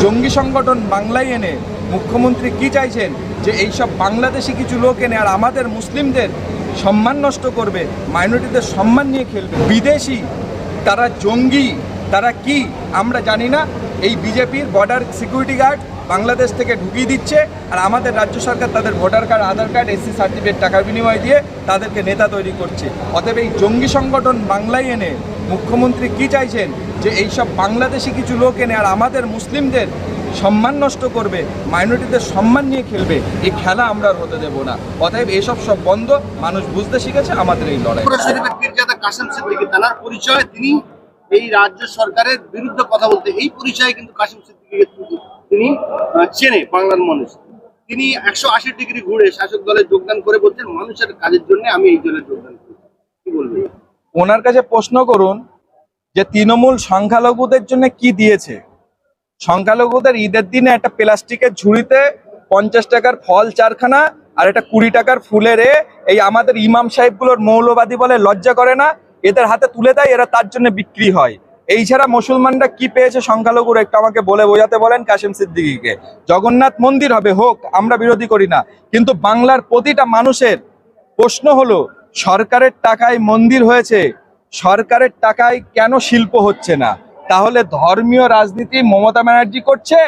জঙ্গি সংগঠন বাংলায় এনে মুখ্যমন্ত্রী কি চাইছেন যে এইসব বাংলাদেশি কিছু লোক এনে আর আমাদের মুসলিমদের সম্মান নষ্ট করবে, মাইনরিটিদের সম্মান নিয়ে খেলবে। বিদেশি তারা জঙ্গি, তারা কি আমরা জানি না। এই বিজেপির বর্ডার সিকিউরিটি গার্ড বাংলাদেশ থেকে ঢুকিয়ে দিচ্ছে, আর আমাদের রাজ্য সরকার তাদের ভোটার কার্ড, আধার কার্ড, এসসি সার্টিফিকেট টাকার বিনিময় দিয়ে তাদেরকে নেতা তৈরি করছে। অতএব এই জঙ্গি সংগঠন বাংলায় এনে মুখ্যমন্ত্রী কি চাইছেন যে এইসব বাংলাদেশি কিছু লোক এনে আর আমাদের মুসলিমদের সম্মান নষ্ট করবে, মাইনরিটিদের সম্মান নিয়ে খেলবে। এই খেলা আমরা আর হতে দেব না। অতএব এসব সব বন্ধ। মানুষ বুঝতে শিখেছে আমাদের এই লড়াই। কাসেম সিদ্দিকী তার পরিচয়, তিনি এই রাজ্য সরকারের বিরুদ্ধে কথা বলতে, এই পরিচয়ে কিন্তু কাসেম সিদ্দিকীকে তিনি চেনে বাংলার মানুষ। তিনি 180 ডিগ্রি ঘুরে শাসক দলে যোগদান করে বলছেন মানুষের কাজের জন্য আমি এই দলে যোগদান করি। কি বলবেন? ওনার কাছে প্রশ্ন করুন যে তৃণমূল সংখ্যালঘুদের জন্য কি দিয়েছে। সংখ্যালঘুদের ঈদের দিনে একটা প্লাস্টিকের ঝুড়িতে 50 টাকার ফল 4খানা আর একটা 20 টাকার ফুলের এই আমাদের ইমাম সাহেবগুলোর মৌলবাদী বলে লজ্জা করে না, এদের হাতে তুলে দেয়, এরা তার জন্য বিক্রি হয়। এই ছাড়া মুসলমানরা কি পেয়েছে সংখ্যালঘুরা একটু আমাকে বলে বোঝাতে বলেন কাসেম সিদ্দিকীকে। জগন্নাথ মন্দির হবে, হোক, আমরা বিরোধী করি না, কিন্তু বাংলার প্রতিটা মানুষের প্রশ্ন হলো সরকারের টাকায় মন্দির হয়েছে, সরকারের টাকায় কেন শিল্প হচ্ছে না? তাহলে ধর্মীয় রাজনীতি মমতা ব্যানার্জি করছে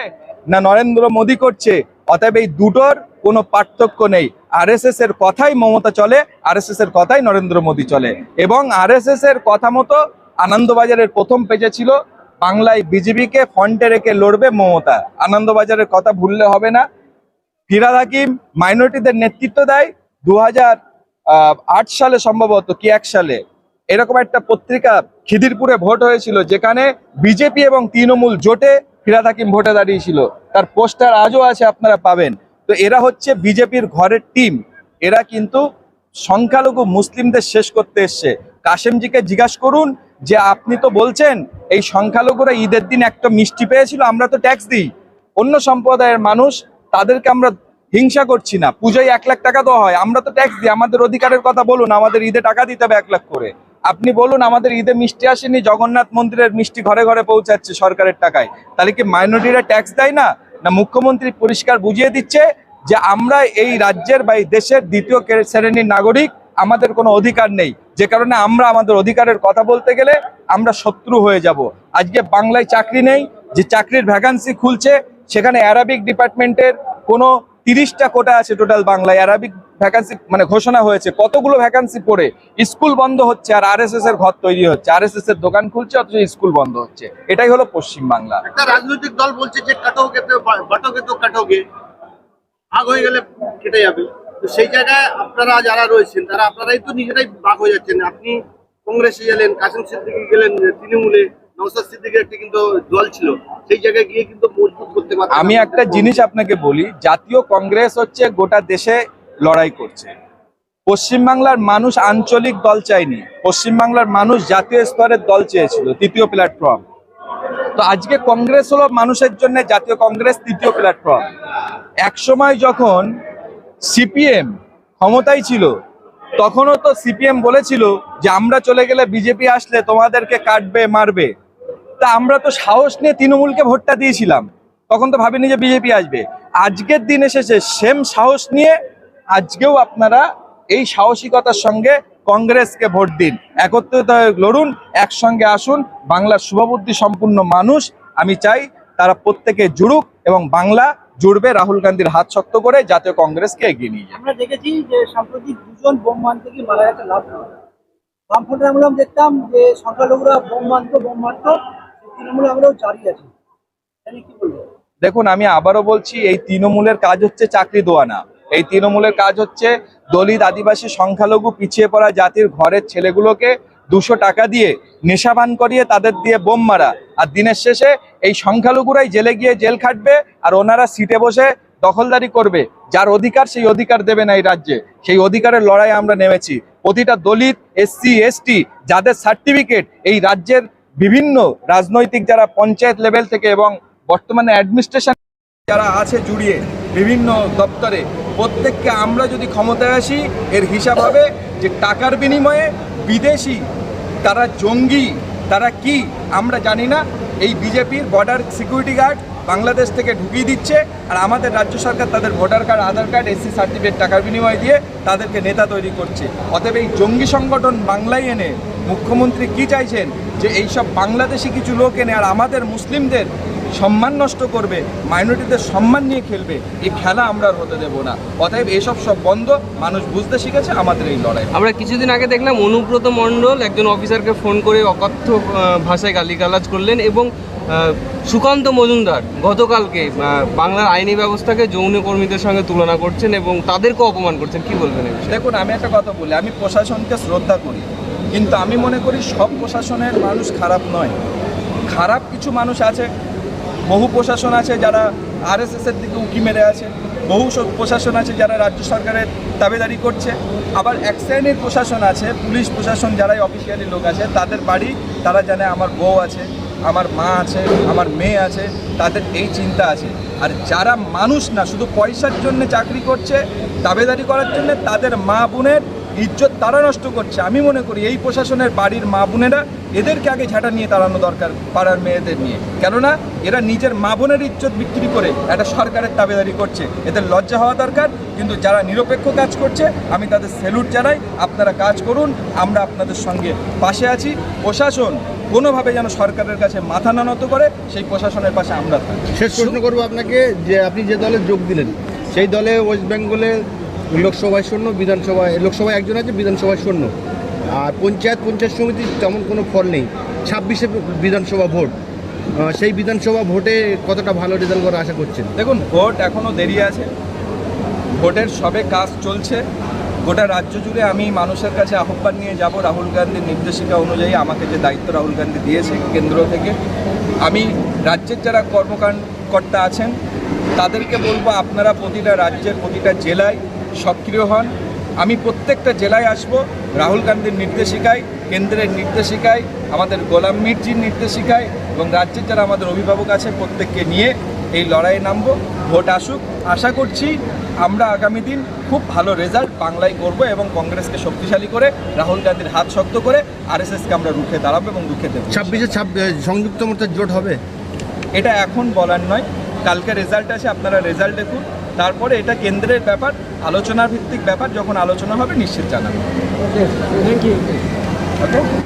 না নরেন্দ্র মোদী করছে? অতএব এই দুটোর কোনো পার্থক্য নেই। আরএসএস এর কথাই মমতা চলে, আরএসএস এর কথাই নরেন্দ্র মোদী চলে। এবং আরএসএস এর কথা মতো আনন্দবাজারের প্রথম পেজে ছিল বাংলায় বিজেপিকে ফ্রন্টে রেখে লড়বে মমতা। আনন্দবাজারের কথা ভুললে হবে না। ফিরহাদ হাকিম মাইনরিটিদের নেতৃত্ব দেয়। 2008 সালে সম্ভবত কি 1 সালে এরকম একটা পত্রিকা খিদিরপুরে ভোট হয়েছিল, যেখানে বিজেপি এবং তৃণমূল জোটে ফিরহাদ হাকিম ভোটে দাঁড়িয়েছিল। তার পোস্টার আজও আছে, আপনারা পাবেন। তো এরা হচ্ছে বিজেপির ঘরের টিম। এরা কিন্তু সংখ্যালঘু মুসলিমদের শেষ করতে এসছে। কাসেমজিকে জিজ্ঞাসা করুন যে আপনি তো বলছেন এই সংখ্যালঘুরা ঈদের দিন একটা মিষ্টি পেয়েছিল, আমরা তো ট্যাক্স দিই, অন্য সম্প্রদায়ের মানুষ, তাদেরকে আমরা হিংসা করছি না। পুজোয় 1 লাখ টাকা দেওয়া হয়, আমরা তো ট্যাক্স দিই। আমাদের অধিকারের কথা বলুন, আমাদের ঈদে টাকা দিতে হবে 1 লাখ করে। আপনি বলুন আমাদের ঈদে মিষ্টি আসেনি, জগন্নাথ মন্দিরের মিষ্টি ঘরে ঘরে পৌঁছাচ্ছে সরকারের টাকায়। তাহলে কি মাইনরিটিরা ট্যাক্স দেয় না? না মুখ্যমন্ত্রী পরিষ্কার বুঝিয়ে দিচ্ছে যে আমরা এই রাজ্যের বা এই দেশের দ্বিতীয় শ্রেণীর নাগরিক, আমাদের কোনো অধিকার নেই, যে কারণে আমরা আমাদের অধিকারের কথা বলতে গেলে আমরা শত্রু হয়ে যাব। আজকে বাংলায় চাকরি নেই, যে চাকরির ভ্যাকান্সি খুলছে সেখানে অ্যারাবিক ডিপার্টমেন্টের কোনো 30টা কোটা আছে টোটাল বাংলায়, অ্যারাবিক ভ্যাকান্সি মানে ঘোষণা হয়েছে। কতগুলো ভ্যাকান্সি পড়ে স্কুল বন্ধ হচ্ছে, আর আরএসএস এর ঘর তৈরি হচ্ছে, আরএসএস এর দোকান খুলছে, অথচ স্কুল বন্ধ হচ্ছে। এটাই হলো পশ্চিম বাংলা। একটা রাজনৈতিক দল বলছে যে কাটোগে তো কাটোগে, ভাগ হয়ে গেলে কেটে যাবে। তো সেই জায়গায় আপনারা যারা রয়েছেন তারা আপনারাই তো নিজেরাই ভাগ হয়ে যাচ্ছেন। আপনি কংগ্রেসে গেলেন, কাসেম সিদ্দিকী গেলেন তৃণমূলে, নওশাদ সিদ্দিকীর একটা কিন্তু দল ছিল, সেই জায়গায় গিয়ে কিন্তু মজবুত করতে পারছেন। আমি একটা জিনিস আপনাকে বলি, জাতীয় কংগ্রেস হচ্ছে গোটা দেশে লড়াই করছে। পশ্চিমবাংলার মানুষ আঞ্চলিক দল চায়নি, পশ্চিমবাংলার মানুষ জাতীয় স্তরের দল চেয়েছিল, তৃতীয় প্ল্যাটফর্ম। তো আজকে কংগ্রেস হলো মানুষের জন্য জাতীয় কংগ্রেস, তৃতীয় প্ল্যাটফর্ম। একসময় যখন সিপিএম ক্ষমতায় ছিল, তখনও তো সিপিএম বলেছিল যে আমরা চলে গেলে বিজেপি আসলে তোমাদেরকে কাটবে, মারবে। তা আমরা তো সাহস নিয়ে তৃণমূলকে ভোটটা দিয়েছিলাম, তখন তো ভাবিনি যে বিজেপি আসবে। আজকের দিন এসেছে সেম সাহস নিয়ে, আজকেও আপনারা এই সাহসিকতার সঙ্গে কংগ্রেসকে ভোট দিন, একত্রিত হয়ে লড়ুন, একসঙ্গে আসুন। বাংলার শুভবুদ্ধি সম্পূর্ণ মানুষ আমি চাই তারা প্রত্যেকে জুড়ুক, এবং বাংলা জুড়বে রাহুল গান্ধীর হাত শক্ত করে জাতীয় কংগ্রেসকে এগিয়ে নিয়ে যাবে। আমরা দেখেছি যে সাম্প্রতিক 2জন বোম মারতে গিয়ে মারা গেছে লাভ। বামফ্রন্টের আমরাও দেখতাম যে সংখ্যালঘুরা বোম মারতো, তৃণমূল আমরাও জারি আছে। কি বলবো? দেখুন, আমি আবারও বলছি, এই তৃণমূলের কাজ হচ্ছে চাকরি দেওয়া না। এই তৃণমূলের কাজ হচ্ছে দলিত, আদিবাসী, সংখ্যালঘু, পিছিয়ে পড়া জাতির ঘরের ছেলেগুলোকে 200 টাকা দিয়ে নেশাবান করিয়ে তাদের দিয়ে বোম মারা। আর দিনের শেষে এই সংখ্যালঘুরাই জেলে গিয়ে জেল খাটবে, আর ওনারা সিটে বসে দখলদারি করবে। যার অধিকার সেই অধিকার দেবে না এই রাজ্যে, সেই অধিকারের লড়াই আমরা নেমেছি। প্রতিটা দলিত, এসসি, এসটি যাদের সার্টিফিকেট এই রাজ্যের বিভিন্ন রাজনৈতিক যারা পঞ্চায়েত লেভেল থেকে এবং বর্তমানে অ্যাডমিনিস্ট্রেশন যারা আছে জুড়িয়ে বিভিন্ন দপ্তরে, প্রত্যেককে আমরা যদি ক্ষমতায় আসি, এর হিসাব হবে যে টাকার বিনিময়ে বিদেশি তারা জঙ্গি, তারা কি আমরা জানি না। এই বিজেপির বর্ডার সিকিউরিটি গার্ড বাংলাদেশ থেকে ঢুকিয়ে দিচ্ছে, আর আমাদের রাজ্য সরকার তাদের ভোটার কার্ড, আধার কার্ড, এসসি সার্টিফিকেট টাকার বিনিময়ে দিয়ে তাদেরকে নেতা তৈরি করছে। অতএব এই জঙ্গি সংগঠন বাংলায় এনে মুখ্যমন্ত্রী কি চাইছেন, যে এইসব বাংলাদেশি কিছু লোক এনে আর আমাদের মুসলিমদের সম্মান নষ্ট করবে, মাইনরিটিদের সম্মান নিয়ে খেলবে, এই খেলা আমরা আর হতে দেবো না। অতএব এসব সব বন্ধ, মানুষ বুঝতে শিখেছে আমাদের এই লড়াই। আমরা কিছুদিন আগে দেখলাম অনুব্রত মণ্ডল একজন অফিসারকে ফোন করে অকথ্য ভাষায় গালিগালাজ করলেন, এবং সুকান্ত মজুমদার গতকালকে বাংলার আইনি ব্যবস্থাকে যৌন কর্মীদের সঙ্গে তুলনা করছেন এবং তাদেরকেও অপমান করছেন। কি বলবেন এই বিষয়ে? দেখুন, আমি একটা কথা বলি, আমি প্রশাসনকে শ্রদ্ধা করি, কিন্তু আমি মনে করি সব প্রশাসনের মানুষ খারাপ নয়। খারাপ কিছু মানুষ আছে, বহু প্রশাসন আছে যারা আরএসএসের দিকে উঁকি মেরে আছে, বহু প্রশাসন আছে যারা রাজ্য সরকারের দাবেদারি করছে, আবার এক শ্রেণীর প্রশাসন আছে, পুলিশ প্রশাসন যারাই অফিসিয়ালি লোক আছে, তাদের বাড়ি তারা জানে আমার বউ আছে, আমার মা আছে, আমার মেয়ে আছে, তাদের এই চিন্তা আছে। আর যারা মানুষ না, শুধু পয়সার জন্য চাকরি করছে, দাবেদারি করার জন্য, তাদের মা বোনের ইজ্জত তারা নষ্ট করছে। আমি মনে করি এই প্রশাসনের বাড়ির মা বোনেরা, এদেরকে আগে ঝাঁটা নিয়ে তাড়ানো দরকার, পাড়ার মেয়েদের নিয়ে। কেননা এরা নিজের মা বোনের ইজ্জত বিক্রি করে একটা সরকারের দাবেদারি করছে, এদের লজ্জা হওয়া দরকার। কিন্তু যারা নিরপেক্ষ কাজ করছে, আমি তাদের স্যালুট জানাই, আপনারা কাজ করুন, আমরা আপনাদের সঙ্গে পাশে আছি। প্রশাসন কোনোভাবে যেন সরকারের কাছে মাথা না নত করে, সেই প্রশাসনের পাশে আমরা থাকি। শেষ প্রশ্ন করবো আপনাকে, যে আপনি যে দলে যোগ দিলেন, সেই দলে ওয়েস্ট বেঙ্গলে লোকসভায় শূন্য, বিধানসভায়, লোকসভায় একজন আছে, বিধানসভায় শূন্য, আর পঞ্চায়েত সমিতির তেমন কোনো ফল নেই। 26শে বিধানসভা ভোট, সেই বিধানসভা ভোটে কতটা ভালো রেজাল্ট করার আশা করছেন? দেখুন, ভোট এখনও দেরি আছে, ভোটের সবে কাজ চলছে। গোটা রাজ্য জুড়ে আমি মানুষের কাছে আহ্বান নিয়ে যাব, রাহুল গান্ধীর নির্দেশিকা অনুযায়ী আমাকে যে দায়িত্ব রাহুল গান্ধী দিয়েছে কেন্দ্র থেকে, আমি রাজ্যের যারা কর্মকর্তা আছেন তাদেরকে বলবো, আপনারা প্রতিটা রাজ্যের প্রতিটা জেলায় সক্রিয় হন। আমি প্রত্যেকটা জেলায় আসব, রাহুল গান্ধীর নির্দেশিকায়, কেন্দ্রের নির্দেশিকায়, আমাদের গোলাম মির্জির নির্দেশিকায়, এবং রাজ্যের যারা আমাদের অভিভাবক আছে প্রত্যেককে নিয়ে এই লড়াইয়ে নামবো। ভোট আসুক, আশা করছি আমরা আগামী দিন খুব ভালো রেজাল্ট বাংলায় করব, এবং কংগ্রেসকে শক্তিশালী করে, রাহুল গান্ধীর হাত শক্ত করে আরএসএসকে আমরা রুখে দাঁড়াবো এবং রুখে দেবো। 26শে সংযুক্ত মোর্চার জোট হবে? এটা এখন বলার নয়, কালকে রেজাল্ট আছে, আপনারা রেজাল্ট দেখুন, তারপরে এটা কেন্দ্রের ব্যাপার, আলোচনার ভিত্তিক ব্যাপার, যখন আলোচনা হবে নিশ্চিত জানাবো। Thank you. ওকে।